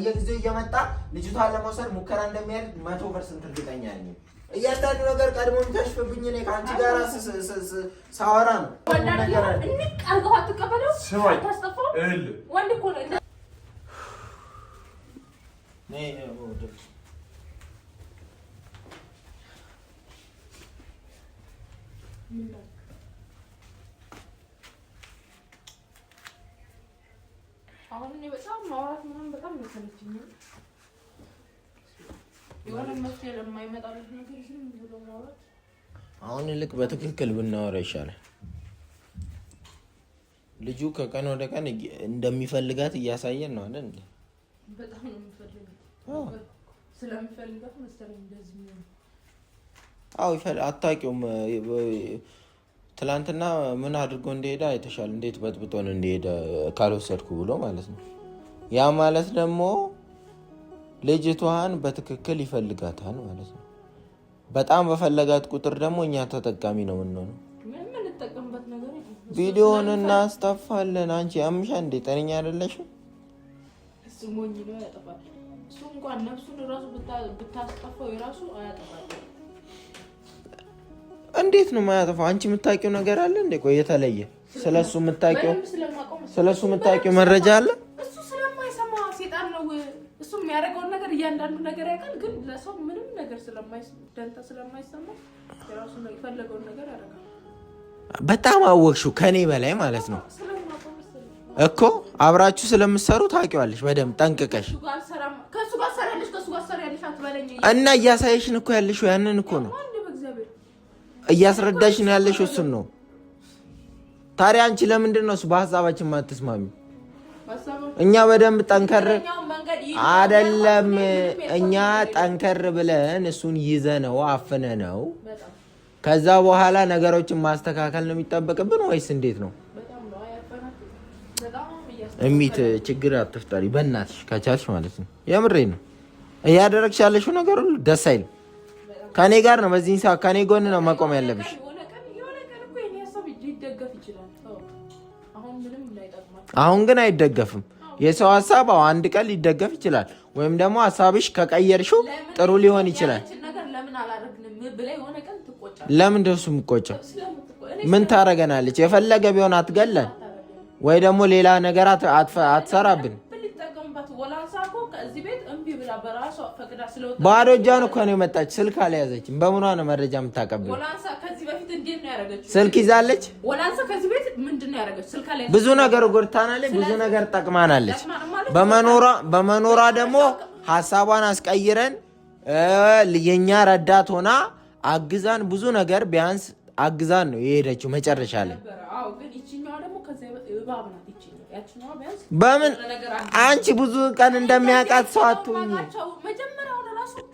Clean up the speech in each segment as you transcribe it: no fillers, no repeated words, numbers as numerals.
የጊዜው እየመጣ ልጅቷን ለመውሰድ ሙከራ እንደሚያደርግ 100% እርግጠኛ ነኝ። እያንዳንዱ ነገር ቀድሞም ከሽፍብኝ እኔ ከአንቺ ጋር ሳወራ ነው። አሁን እኔ በጣም ማውራት ምንም በጣም መሰለችኝ። የሆነ መፍትሄ ለማይመጣልሽ ነገር ዝም ብሎ ማውራት አሁን ልክ በትክክል ብናወራ ይሻላል። ልጁ ከቀን ወደ ቀን እንደሚፈልጋት እያሳየን ነው አይደል? በጣም ነው የሚፈልጋት። ስለሚፈልጋት መሰለኝ እንደዚህ ነው። አዎ አታውቂውም። ትላንትና ምን አድርጎ እንደሄደ አይተሻል። እንዴት በጥብጦን እንደሄደ ካልወሰድኩ ብሎ ማለት ነው። ያ ማለት ደግሞ ልጅቷን በትክክል ይፈልጋታል ማለት ነው። በጣም በፈለጋት ቁጥር ደግሞ እኛ ተጠቃሚ ነው የምንሆነው። ምን ተጠቀምበት ነገር ቪዲዮውን እናስጠፋለን። አንቺ አምሻ እንዴ ጠነኛ አይደለሽም? እሱ ሞኝ ነው ያጠፋል። እሱ እንኳን ነፍሱን ራሱ ብታስጠፋው የራሱ አያጠፋል። እንዴት ነው ማያጠፋው? አንቺ የምታውቂው ነገር አለ እንዴ? ቆይ የተለየ ስለሱ የምታውቂው መረጃ አለ? እሱ ስለማይሰማ ሴጣን ነው። እሱ የሚያደርገውን ነገር እያንዳንዱ ነገር ያውቃል፣ ግን ለሰው ምንም ነገር ስለማይሰማ የራሱ የፈለገውን ነገር ያደርጋል። በጣም አወቅሽው ከኔ በላይ ማለት ነው እኮ። አብራችሁ ስለምትሰሩ ታውቂዋለሽ በደምብ ጠንቅቀሽ። ከሱ ጋር ሰራለሽ አትበለኝ። እና እያሳየሽን እኮ ያለሽው ያንን እኮ ነው እያስረዳሽ ነው ያለሽ። እሱን ነው ታዲያ አንቺ ለምንድን ነው እሱ በሐሳባችን ማትስማሚ? እኛ በደንብ ጠንከር አይደለም፣ እኛ ጠንከር ብለን እሱን ይዘነው አፍነነው ከዛ በኋላ ነገሮችን ማስተካከል ነው የሚጠበቅብን ወይስ እንዴት ነው? እሚት ችግር አትፍጠሪ በእናትሽ ከቻልሽ ማለት ነው። የምሬን ነው። እያደረግሽ ያለሽው ነገር ሁሉ ደስ አይልም። ከኔ ጋር ነው በዚህ ሰዓት ከኔ ጎን ነው መቆም ያለብሽ። አሁን ግን አይደገፍም። የሰው ሐሳብ አንድ ቀን ሊደገፍ ይችላል፣ ወይም ደግሞ ሐሳብሽ ከቀየርሽው ጥሩ ሊሆን ይችላል። ለምን ደሱ ምቆጨው? ምን ታረገናለች? የፈለገ ቢሆን አትገለን ወይ ደግሞ ሌላ ነገር አትሰራብን። ባዶ እጇን እኮ ነው የመጣች። ስልክ አልያዘችም። በምኗ ነው መረጃ የምታቀብለው? ስልክ ይዛለች። ብዙ ነገር ጎድታናለች፣ ብዙ ነገር ጠቅማናለች። በመኖሯ ደግሞ ሀሳቧን አስቀይረን የኛ ረዳት ሆና አግዛን ብዙ ነገር ቢያንስ አግዛን ነው የሄደችው መጨረሻ ላይ። በምን አንቺ ብዙ ቀን እንደሚያውቃት ሰው አትሁኝ።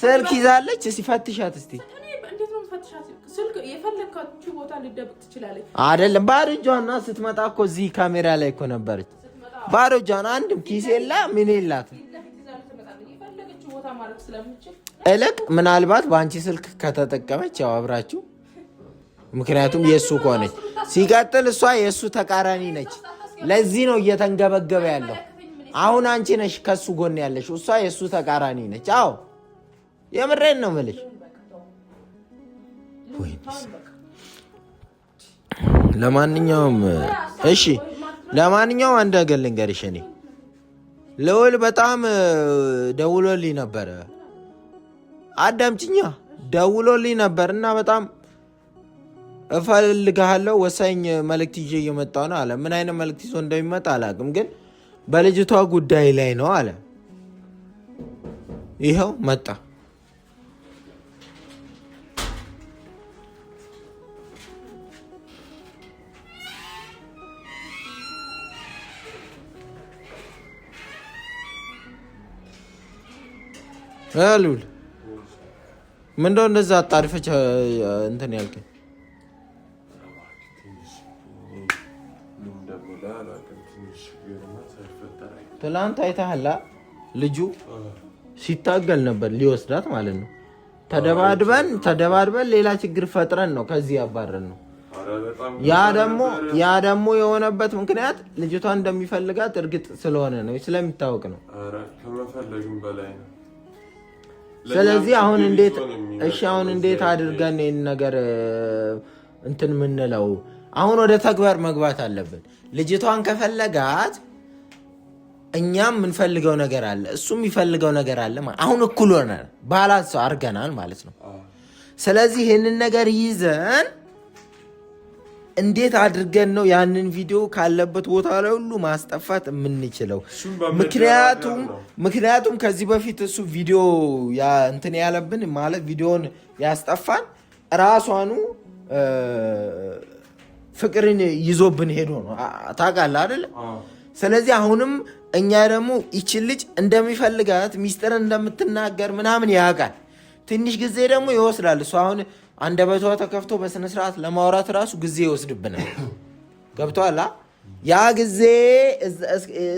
ስልክ ይዛለች። ሲፈትሻት እስቲ አይደለም ባዶ እጇን ስትመጣ እኮ እዚህ ካሜራ ላይ እኮ ነበረች። ባዶ እጇን አንድም ኪስ የላ ምን የላት። እልቅ ምናልባት በአንቺ ስልክ ከተጠቀመች ያው አብራችሁ፣ ምክንያቱም የእሱ ከሆነች ሲቀጥል እሷ የእሱ ተቃራኒ ነች። ለዚህ ነው እየተንገበገበ ያለው። አሁን አንቺ ነሽ ከሱ ጎን ያለሽ፣ እሷ የሱ ተቃራኒ ነች። አዎ የምሬን ነው የምልሽ። ለማንኛውም እሺ፣ ለማንኛውም አንድ ነገር ልንገርሽ። እኔ ልውል በጣም ደውሎልኝ ነበረ። አዳምጪኛ። ደውሎልኝ ነበር እና በጣም እፈልግሃለሁ፣ ወሳኝ መልእክት ይዤ እየመጣሁ ነው አለ። ምን አይነት መልእክት ይዞ እንደሚመጣ አላውቅም፣ ግን በልጅቷ ጉዳይ ላይ ነው አለ። ይኸው መጣ። ሉል ምንድነው እንደዛ አጣድፈች እንትን ያልከኝ? ትላንት አይተሃላ? ልጁ ሲታገል ነበር ሊወስዳት ማለት ነው። ተደባድበን ሌላ ችግር ፈጥረን ነው ከዚህ ያባረን ነው። ያ ደግሞ የሆነበት ምክንያት ልጅቷን እንደሚፈልጋት እርግጥ ስለሆነ ነው ስለሚታወቅ ነው። አረ ከመፈለግም በላይ ነው። ስለዚህ አሁን እንዴት አድርገን ይሄን ነገር እንትን ምንለው? አሁን ወደ ተግባር መግባት አለብን። ልጅቷን ከፈለጋት እኛም የምንፈልገው ነገር አለ፣ እሱም የሚፈልገው ነገር አለ። አሁን እኩል ሆነን ባላንስ አድርገናል ማለት ነው። ስለዚህ ይህንን ነገር ይዘን እንዴት አድርገን ነው ያንን ቪዲዮ ካለበት ቦታ ላይ ሁሉ ማስጠፋት የምንችለው? ምክንያቱም ከዚህ በፊት እሱ ቪዲዮ እንትን ያለብን ማለት ቪዲዮን ያስጠፋን ራሷኑ ፍቅርን ይዞብን ሄዶ ነው። ታውቃለህ አይደለ? ስለዚህ አሁንም እኛ ደግሞ ይችን ልጅ እንደሚፈልጋት ሚስጥርን እንደምትናገር ምናምን ያውቃል። ትንሽ ጊዜ ደግሞ ይወስዳል። እሱ አሁን አንደበቷ ተከፍቶ በስነ ስርዓት ለማውራት ራሱ ጊዜ ይወስድብናል። ገብቶሃል? ያ ጊዜ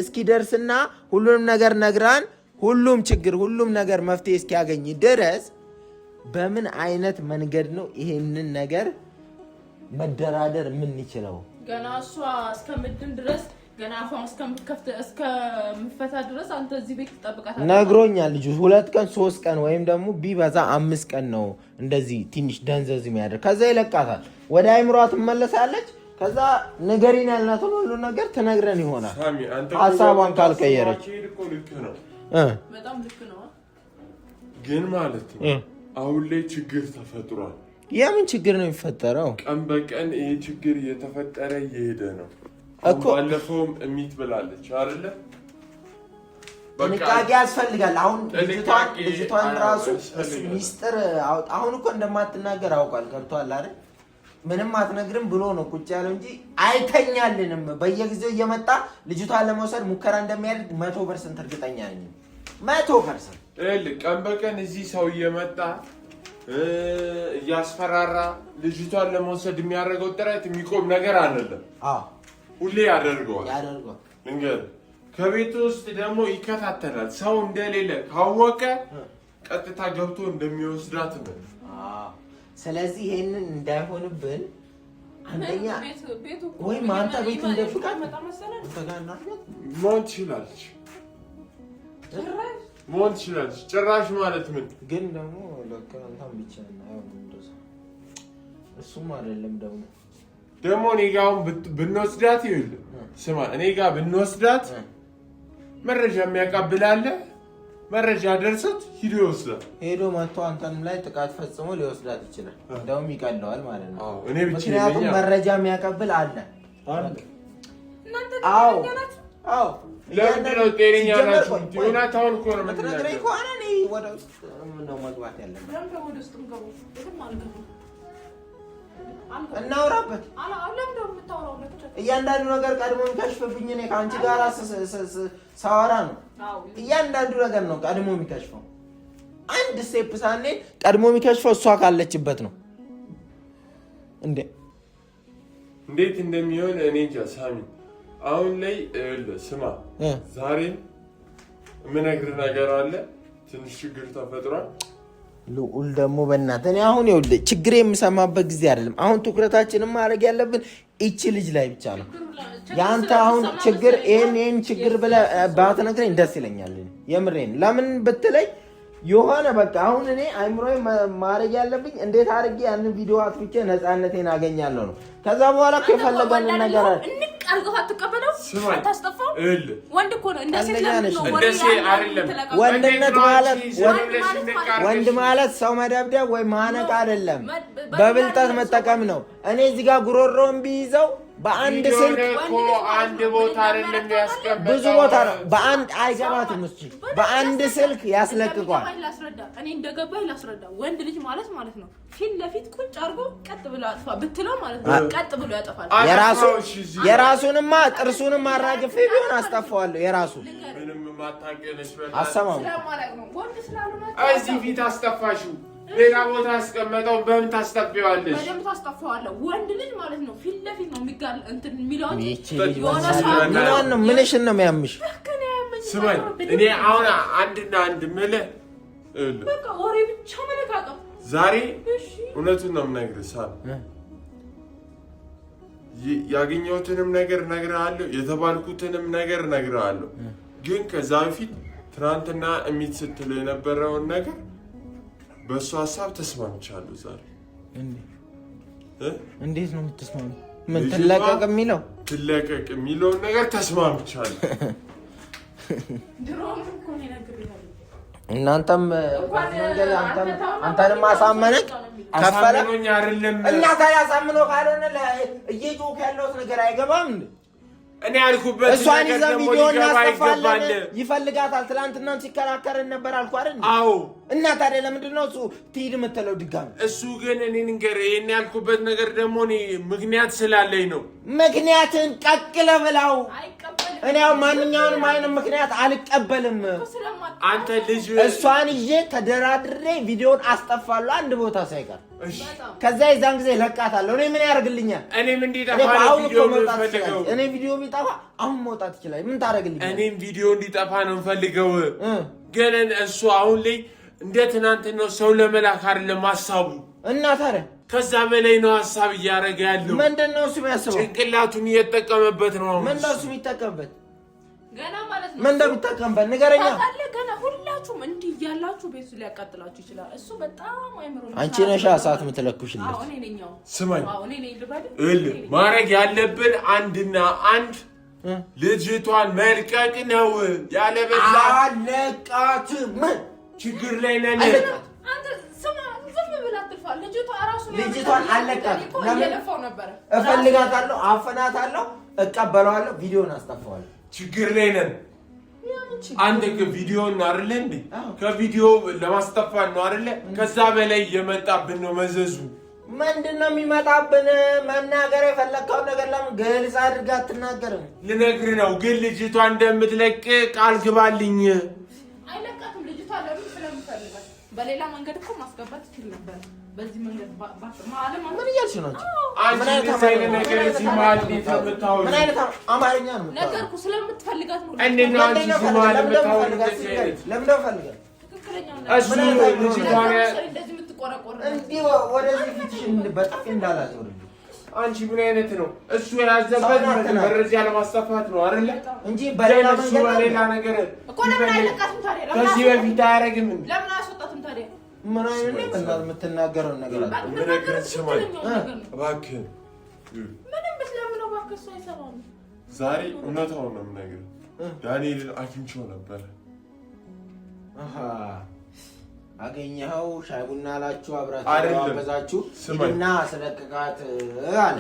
እስኪደርስና ሁሉንም ነገር ነግራን ሁሉም ነገር መፍትሄ እስኪያገኝ ድረስ በምን አይነት መንገድ ነው ይሄንን ነገር መደራደር የምንችለው? ገና እሷ እስከምድን ድረስ ገና አፏን እስከምፈታ ድረስ አንተ እዚህ ቤት ትጠብቃታለህ። ነግሮኛል ልጁ 2 ቀን 3 ቀን ወይም ደግሞ ቢበዛ 5 ቀን ነው እንደዚህ ትንሽ ደንዘዝ የሚያደርግ። ከዛ ይለቃታል፣ ወደ አይምሯ ትመለሳለች። ከዛ ንገሪን ያልናትን ሁሉ ነገር ትነግረን ይሆናል ሀሳቧን ካልቀየረች። በጣም ልክ ነው ግን ማለት ነው አሁን ላይ ችግር ተፈጥሯል። የምን ችግር ነው የሚፈጠረው? ቀን በቀን ይሄ ችግር እየተፈጠረ እየሄደ ነው እኮ። ባለፈውም እሚት ብላለች አይደለ? ጥንቃቄ ያስፈልጋል። አሁን ልጅቷን ራሱ ሚስጥር አሁን እኮ እንደማትናገር አውቋል። ገብቶሃል አይደል? ምንም አትነግርም ብሎ ነው ቁጭ ያለው እንጂ አይተኛልንም። በየጊዜው እየመጣ ልጅቷን ለመውሰድ ሙከራ እንደሚያደርግ 100% እርግጠኛ ነኝ። 100% ቀን በቀን እዚህ ሰው እየመጣ እያስፈራራ ልጅቷን ለመውሰድ የሚያደርገው ጥረት የሚቆም ነገር አይደለም። ሁሌ ያደርገዋል። እንግዲህ ከቤት ውስጥ ደግሞ ይከታተላል። ሰው እንደሌለ ካወቀ ቀጥታ ገብቶ እንደሚወስዳት ነው። ስለዚህ ይሄንን እንዳይሆንብን አንደኛ ወይም አንተ ቤት እንደፍቃድ መሆን ትችላለች ጭራሽ ማለት ምን ግን ደግሞ ለካንታም ብቻ ነው እሱም አይደለም ደግሞ እኔ ጋር ብንወስዳት ይኸውልህ ስማ እኔ ጋር ብንወስዳት መረጃ የሚያቀብላለ መረጃ ደርሶት ሂዶ ይወስዳል። ሄዶ መጥቶ አንተንም ላይ ጥቃት ፈጽሞ ሊወስዳት ይችላል። እንደውም ይቀለዋል ማለት ነው። እኔ ብቻ ምክንያቱም መረጃ የሚያቀብል አለ። አዎ ለምንድን ነው ጤነኛ ናችሁ? ዮናታን እኮ ነው የምትነግረኝ ከሆነ እኔ ወደ ውስጥ ነው መግባት ያለብን። እናውራበት። እያንዳንዱ ነገር ቀድሞ የሚከሽፍብኝ እኔ ከአንቺ ጋር ሳወራ ነው። እያንዳንዱ ነገር ነው ቀድሞ የሚከሽፈው። አንድ ስቴፕ ሳንሄድ ቀድሞ የሚከሽፈው እሷ ካለችበት ነው። እንዴት እንደሚሆን እኔ እንጃ ሳሚ። አሁን ላይ ስማ ዛሬም የምነግርህ ነገር አለ። ትንሽ ችግር ተፈጥሯል። ልዑል ደግሞ በእናትህ እኔ አሁን ይኸውልህ ችግር የምሰማበት ጊዜ አይደለም። አሁን ትኩረታችንን ማድረግ ያለብን እቺ ልጅ ላይ ብቻ ነው። ያንተ አሁን ችግር ይሄን ችግር ብለህ ባትነግረኝ ደስ ይለኛል። የምሬን ለምን ብትለኝ የሆነ በቃ አሁን እኔ አይምሮዬ ማድረግ ያለብኝ እንዴት አድርጌ ያንን ቪዲዮ አጥፍቼ ነፃነቴን አገኛለሁ ነው። ከዛ በኋላ እኮ የፈለገንን ነገር አርገው አትቀበለው አታስጠፋው። ወንድ እኮ ነው እንደዚህ ወንድ ማለት ሰው መደብደብ ወይ ማነቅ አይደለም፣ በብልጠት መጠቀም ነው። እኔ እዚህ ጋር ጉሮሮን ቢይዘው በአንድ ስልክ አንድ ቦታ አይደለም ያስቀበለው፣ ብዙ ቦታ ነው። በአንድ አይገባትም እሱ በአንድ ስልክ ያስለቅቋል። እኔ እንደገባኝ ላስረዳ። ወንድ ልጅ ማለት ነው ፊት ለፊት ቁጭ አድርጎ ቀጥ ብሎ አጥፋ ብትለው ማለት ነው ቀጥ ብሎ ያጠፋል። የራሱንማ ጥርሱንም አራግፌ ቢሆን አስጠፋዋለሁ። የራሱ ምንም ማታገነሽ አሰማው ወንድ ስላልሆነ እዚህ ፊት አስጠፋሽው። ሌላ ቦታ አስቀመጠው በምን ታስጠፊዋለሽ? በደንብ ታስጠፋዋለህ። ወንድ ልጅ ማለት ነው ፊት ለፊት ነው የሚጋል እንትን የሚለው እንጂ ነው ምንሽን ነው የሚያምሽ? ስማኝ እኔ አሁን አንድና አንድ ምልህ በቃ ወሬ ብቻ መለቃቀም። ዛሬ እውነቱን ነው የምነግርህ ሳል ያገኘሁትንም ነገር እነግርሃለሁ፣ የተባልኩትንም ነገር እነግርሃለሁ። ግን ከዛ በፊት ትናንትና እሚት ስትለው የነበረውን ነገር በእሱ ሀሳብ ተስማምቻለሁ ዛሬ። እንዴት ነው የምትስማሙ? ምን ትለቀቅ የሚለውን ነገር ተስማምቻለሁ። እናንተም አንተንም አሳመነክ አሳምኖኝ አይደለም እና ታዲያ አሳምኖ ካልሆነ እየጮክ ያለሁት ነገር አይገባም እንዴ? እኔ ያልኩበት እሷን ይዘን ቪዲዮ እናስጠፋለን። ይፈልጋታል። ትናንትና ሲከራከርን ነበር አልኩ አይደል? አዎ። እና ታዲያ ለምንድን ነው እሱ ትሂድ የምትለው ድጋሚ? እሱ ግን እኔ ንገረኝ፣ ይሄን ያልኩበት ነገር ደግሞ እኔ ምክንያት ስላለኝ ነው። ምክንያትን ቀቅለ ብላው። እኔ ያው ማንኛውንም አይነት ምክንያት አልቀበልም። አንተ ልጅ እሷን ይዤ ተደራድሬ ቪዲዮን አስጠፋለሁ አንድ ቦታ ሳይቀር። ከዛ የዛን ጊዜ ለቃታለሁ። እኔ ምን ያደርግልኛል? እኔም እንዲጠፋ ነው ቪዲዮ የምፈልገው። እኔ ቪዲዮ ቢጠፋ አሁን መውጣት ይችላል። ምን ታደርግልኛል? እኔም ቪዲዮ እንዲጠፋ ነው የምፈልገው። ግን እሱ አሁን ላይ እንደ ትናንትናው ሰው ለመላክ አይደለም ሀሳቡ። እና ታዲያ ከዛ በላይ ነው ሀሳብ እያደረገ ያለው። ምንድን ነው እሱ የሚያስበው? ጭንቅላቱን እየተጠቀመበት ነው። ምንድን ነው እሱ የሚጠቀምበት? ገና ማለት ነው ምን እንደሚጠቀምበት ንገረኛ። ገና ሁላችሁም እንዲህ እያላችሁ ቤቱ ሊያቃጥላችሁ ይችላል። እሱ በጣም አይምሮ አንቺ ነሽ እሳት የምትለኩሽለት። አዎ እኔ ነኝ። ስማኝ፣ ማድረግ ያለብን አንድና አንድ ልጅቷን መልቀቅ ነው። ያለበዛ አለቃትም ችግር ላይ ነን። አንተ ዝም ብለህ አትልፋ። ልጅቷን አለቃት። ለምን እፈልጋታለሁ፣ አፈናታለሁ፣ እቀበለዋለሁ፣ ቪዲዮን አስጠፋዋለሁ። ችግር ላይ ነን። አንድ ቪዲዮ ነው አይደል እንዴ? ከቪዲዮ ለማስጠፋት ነው አይደል? ከዛ በላይ የመጣብን ነው መዘዙ። ምንድነው የሚመጣብን? መናገር የፈለከው ነገር ለምን ግልጽ አድርጋ አትናገርም? ልነግርህ ነው። ግን ልጅቷ እንደምትለቅ ቃል ግባልኝ። አይለቃትም። ልጅቷ ለምን ስለምፈልጋት በሌላ መንገድ እኮ ማስገባት ትችል ነበር። በዚህ መንገድ ምን እያልሽ ነው? ምን አይነት አማርኛ ነው ነገርኩ? ስለምትፈልጋት ነው። ወደዚህ ፊትሽን በጥፊ እንዳላዞርልኝ። አንቺ ምን አይነት ነው? እሱ የያዘበት መረጃ ለማስጠፋት ነው አይደለ? እንጂ በሌላ ነገር ከዚህ በፊት አያደርግም። ለምን አስወጣትም ታዲያ? ምን አይነት የምትናገረው ነገር አለ? ምን ነገር ስማኝ እባክህ። ምንም ብትለምነው እባክህ እሱ አይሰማም። ዛሬ እውነታውን ነው የምነግርህ። ዳንኤልን አግኝቼው ነበር። አገኘኸው? ሻይ ቡና አላችሁ፣ አብራችሁ አበዛችሁ እና ስለቀቃት አለ።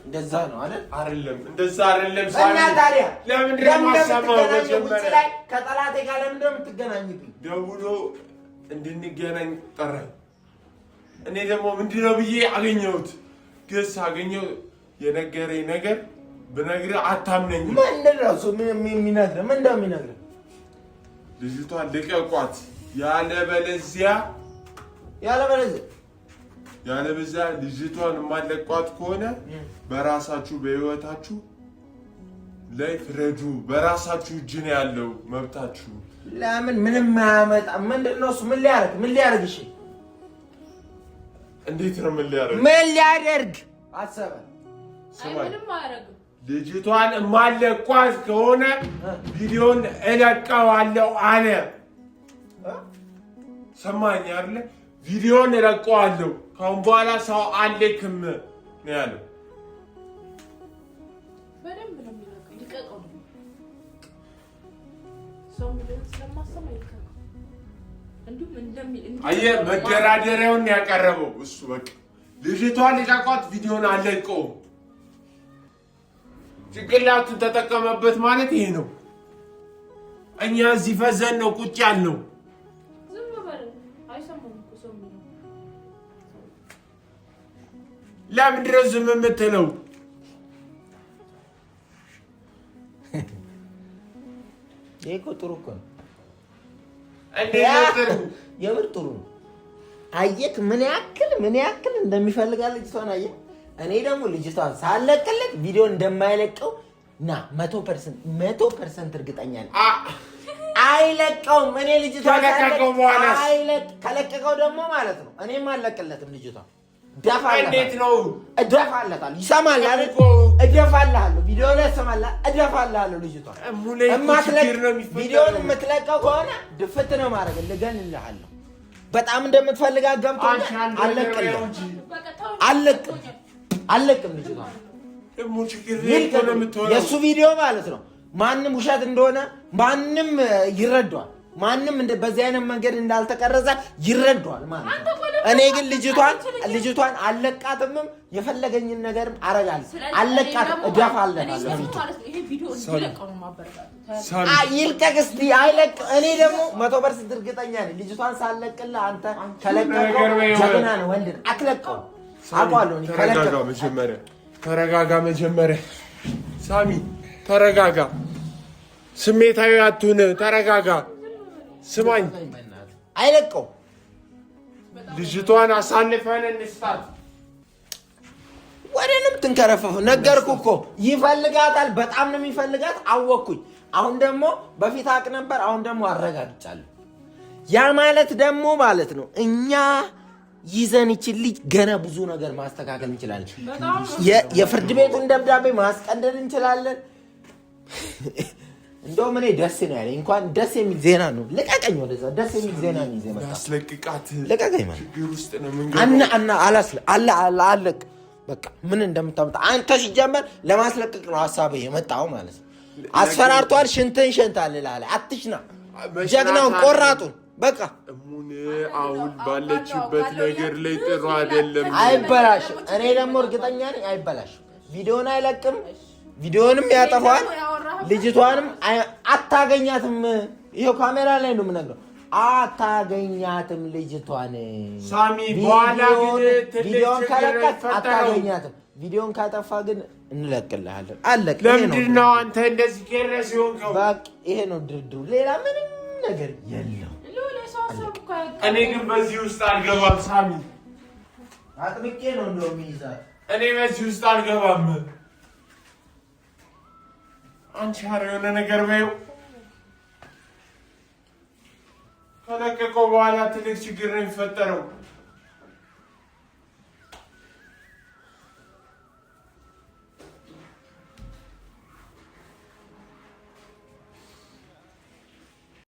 እንደዛ ነው አይደል? አይደለም፣ እንደዛ አይደለም። እና ታዲያ ለምንድን ነው የማሰማው? ውጭ ላይ ከጠላቴ ጋር ለምንድን ነው የምትገናኝብኝ? ደውሎ እንድንገናኝ ጠራኝ። እኔ ደግሞ ምንድነው ብዬ አገኘሁት። ግን ሳገኘው የነገረኝ ነገር ብነግርህ አታምነኝም። ምንድን ነው እሱ የሚነግርህ? ምን እንደሚነግርህ? ልጅቷን ልቀቋት፣ ያለበለዚያ ልጅቷን የማለቋት ከሆነ በራሳችሁ በህይወታችሁ ላይ ፍረዱ። በራሳችሁ እጅ ነው ያለው መብታችሁ። ለምን ምንም ማያመጣ? ምንድን ነው እሱ? ምን ሊያደርግ? እሺ እንዴት ነው ምን ሊያደርግ አሰበ? ምንም አያደርግም። ልጅቷን የማለቋት ከሆነ ቪዲዮን እለቀዋለሁ አለ። ሰማኝ አይደለ? ቪዲዮን እለቀዋለሁ። ካሁን በኋላ ሰው አልክም ነው ያለው። በደንብ ነው የሚለቀው። ይልቀቀው ነው ሰው ምንም ስለማሰማ ይልቀቀው። አየህ፣ መደራደሪያውን ያቀረበው እሱ። በቃ ልጅቷን ልቀቋት፣ ቪዲዮን አልለቀውም። ጭንቅላቱን ተጠቀመበት ማለት ይሄ ነው። እኛ እዚህ ፈዘን ነው ቁጭ ያልነው። ለምንድን ነው ዝም የምትለው? ይሄ እኮ ጥሩ እኮ ነው። የምር ጥሩ ነው። አየህ ምን ያክል እንደሚፈልጋት ልጅቷን አየህ። እኔ ደግሞ ልጅቷን ሳለቅለት ቪዲዮ እንደማይለቀው እና 100% እርግጠኛ ነኝ። አይለቀውም። እኔ ልጅቷን ከለቀቀው ደግሞ ማለት ነው እኔም አልለቅለትም ልጅቷን። እንዴት ነው እደፋለታለሁ? ይሰማል አይደል? እደፋለሁ። ቪዲዮ ላይ ይሰማል። እደፋለሁ። ልጅቷ ቪዲዮውን የምትለቀው ከሆነ ድፍት ነው ማድረግ ልገልልሃለሁ። በጣም እንደምትፈልጋት ገብቶኛል። አለቅም ልጅቷ የእሱ ቪዲዮ ማለት ነው። ማንም ውሸት እንደሆነ ማንም ይረዳዋል። ማንም በዚህ አይነት መንገድ እንዳልተቀረጸ ይረዳዋል ማለት ነው። እኔ ግን ልጅቷን አለቃትምም የፈለገኝን ነገርም አረጋለሁ። አለቃትም እደፋለታለሁ። ይልቀቅ እስኪ አይለቅ። እኔ ደግሞ 100% እርግጠኛ ነኝ ልጅቷን ሳለቅልህ አንተ ከለቀቀው ጀግና ነው ወንድ አትለቀው። አውቀዋለሁ። ተረጋጋ መጀመሪያ ሳሚ ተረጋጋ። ስሜታዊ አትሁን። ተረጋጋ። ስማኝ አይለቀው። ልጅቷን አሳልፈን እንስጣት። ወደንም ትንከረፈፈው ነገርኩህ እኮ ይፈልጋታል። በጣም ነው የሚፈልጋት። አወቅኩኝ። አሁን ደግሞ በፊት አቅ ነበር። አሁን ደግሞ አረጋግጫለሁ። ያ ማለት ደግሞ ማለት ነው እኛ ይዘን ይችል ልጅ ገና ብዙ ነገር ማስተካከል እንችላለን። የፍርድ ቤቱን ደብዳቤ ማስቀደድ እንችላለን። እንደውም እኔ ደስ ነው ያለኝ። እንኳን ደስ የሚል ዜና ነው። ልቀቀኝ ወደዛ። ደስ የሚል ዜና ነው ይዘህ መጣ። አስለቅቃት። ልቀቀኝ ማለት ችግር ውስጥ ነው ምን አለቅ በቃ ምን እንደምታመጣ አንተ ሲጀመር ለማስለቀቅ ነው ሐሳብህ የመጣው ማለት ነው። አስፈራርቷል። ሽንትን ሸንታል ላለ አትሽና ጀግናውን ቆራጡን በቃ እሙን አሁን ባለችበት ነገር ላይ ጥሩ አይደለም። አይበላሽም። እኔ ደግሞ እርግጠኛ ነኝ አይበላሽም። ቪዲዮን አይለቅም። ቪዲዮንም ያጠፋል። ልጅቷንም አታገኛትም። ይሄው ካሜራ ላይ ነው የምነግረው። አታገኛትም ልጅቷን ሳሚ። በኋላ ግን ቪዲዮን ከለቀቅ አታገኛትም። ቪዲዮን ካጠፋ ግን እንለቅልሃለን። አለቅ። ለምንድን ነው አንተ እንደዚህ ከረስ ይሆንከው? በቃ ይሄ ነው ድርድሩ። ሌላ ምንም ነገር የለው። እኔ ግን በዚህ ውስጥ አልገባም ሳሚ። አጥብቄ ነው እንደውም ይይዛል። እኔ በዚህ ውስጥ አልገባም። አንቺ የሆነ ነገር በይው። ከለቀቀው በኋላ ትልቅ ችግር ነው የሚፈጠረው።